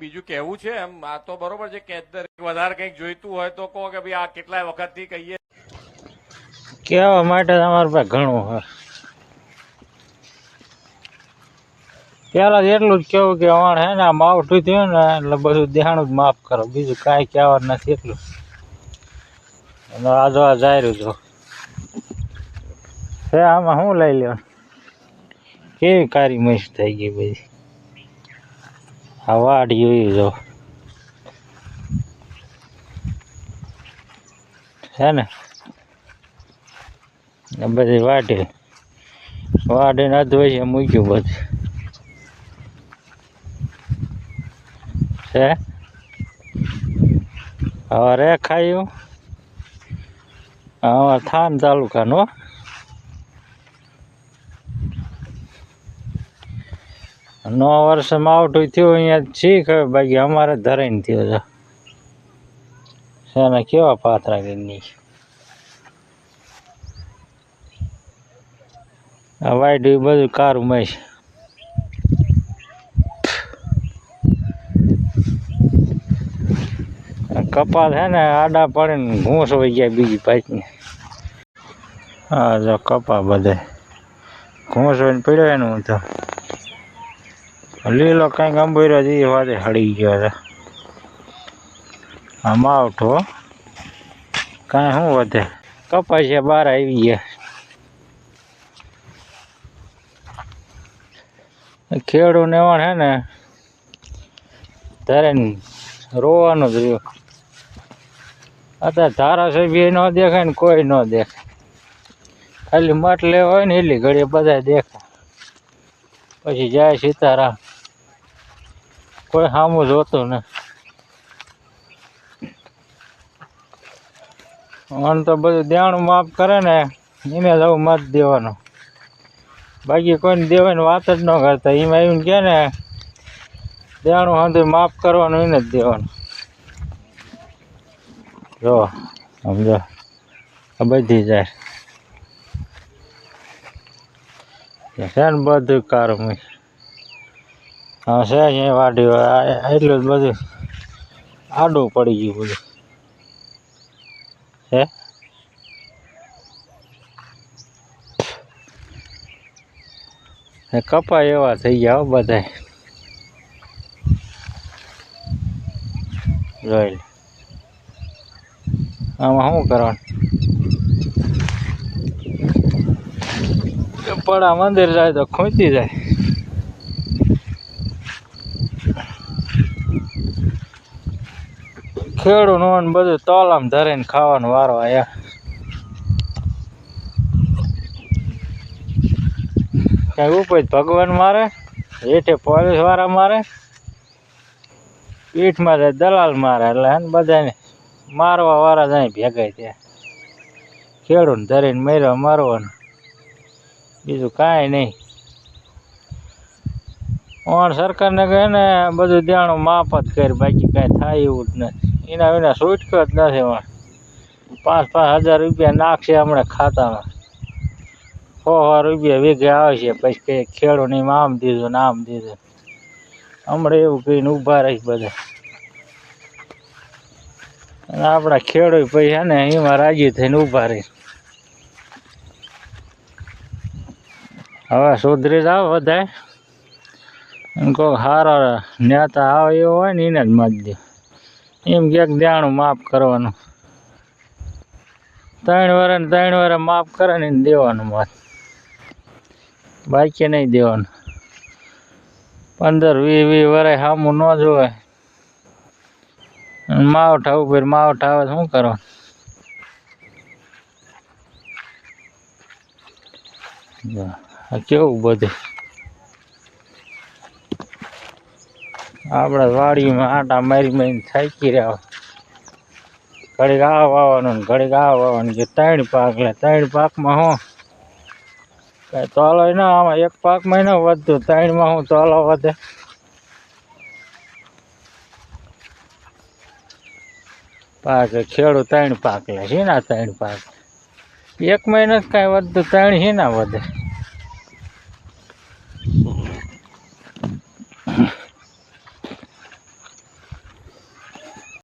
બીજું કહેવું છે એમ આ તો બરોબર છે કે વધારે કંઈક જોઈતું હોય તો કહો કે ભાઈ આ કેટલાય વખતથી કહીએ કહેવા માટે તમારી પાસે ઘણું હોય. પેલા એટલું જ કેવું કે વણ હે ને આ માવઠું થયું ને એટલે બધું દેહાણું જ માફ કરો, બીજું કાંઈ કહેવાનું નથી. એટલું આ જો આ જાય રહ્યું જો છે આમાં શું લઈ લેવાનું, કેવી કારી મસ્ત થઈ ગઈ બધી. આ વાઢી જો છે ને બધી વાઢીને અધવૈયા મૂક્યું બધું છે. હવે રે ખાયું હવે થાન તાલુકાનું નો વર્ષે માવઠું થયું અહીંયા શીખ હવે બાકી અમારે ધરાઈને થયો છે ને કેવા પાથરા ગઈ આ વાઈટ બધું કારું મય કપાસ છે ને આડા પડે ને ઘૂંસ વહી ગયા બીજી પાછની. હા જો કપા બધે ઘૂંસ વહીને પડ્યો એનું તો લીલો કંઈક અંબોર્યો એ વાતે હળી ગયો છે. આ માવઠો કાંઈ શું વધે કપાસિયા બહાર આવી ગયા. ખેડૂને પણ હે ને ત્યારે રોવાનું જ રહ્યું. અત્યારે ધારાસભ્ય ન દેખાય ને કોઈ ન દેખાય, ખાલી મત લેવા હોય ને એટલી ઘડીએ બધા દેખાય, પછી જાય સીતારામ, કોઈ સામું જોતું ને. આમ તો બધું દેણું માફ કરે ને એને જ આવું મત દેવાનું, બાકી કોઈને દેવાની વાત જ ન કરતા. એમાં એવું કે ને દેણું સાંધું માફ કરવાનું એને જ દેવાનું. જો સમજો આ બધી જાય છે ને બધું કારું હા છે અહીંયા વાઢ્યું એટલું જ બધું આડું પડી ગયું બધું છે. કપા એવા થઈ ગયા બધા જોઈ લે. આમાં શું કરવાનું, પડા મંદિર જાય તો ખૂંચી જાય. ખેડૂત બધું તોલામ ધરીને ખાવાનું વારો આયા. કઈ ઉપર ભગવાન મારે, હેઠે પોલીસ વાળા મારે, પીઠમાં જાય દલાલ મારે, એટલે હે ને બધાને મારવા વાળા જાય ભેગા ત્યાં. ખેડૂત ધરીને માર્યો મારવાનું, બીજું કાંઈ નહીં. સરકારને કહે ને બધું દેણું માફ જ કરે, બાકી કાંઈ થાય એવું જ નથી. એના વિના છૂટકો જ નથી. 5,000 રૂપિયા નાખશે હમણાં ખાતામાં, 100 રૂપિયા વીઘે આવશે, પછી કંઈ ખેડૂને આમ દીધું ને આમ દીધું. હમણાં એવું કહીને ઊભા રહી બધા. અને આપણા ખેડૂત પૈસા ને એમાં રાજી થઈને ઊભા રહી. હવે સુધરી જાવ બધાય, કોઈ સારો નેતા આવે એવો હોય ને એને જ મત દે. એમ ક્યાંક દેણું માફ કરવાનું, 3 વર્ષ માફ કરે ને એને દેવાનું મત, બાકી નહીં દેવાનું. 15-20 વર્ષ સામું ન જોવે, માવઠા ઉપર માવઠા આવે શું કરવાનું. કેવું બધું આપણા વાડીમાં આટા મારી મારીને થાકી રહ્યા. ઘડીક આ વાવવાનું ને ઘડીક આ વાવવાનું, જે 3 પાક લે 3 પાકમાં શું કઈ તોલો ના, આમાં 1 પાકમાં ન વધતું, 3માં શું તોલો વધે. પાક ખેડૂત 3 પાક લે, શીના 3 પાક, 1 મહિનો જ કાંઈ વધતું, 3 શીના વધે.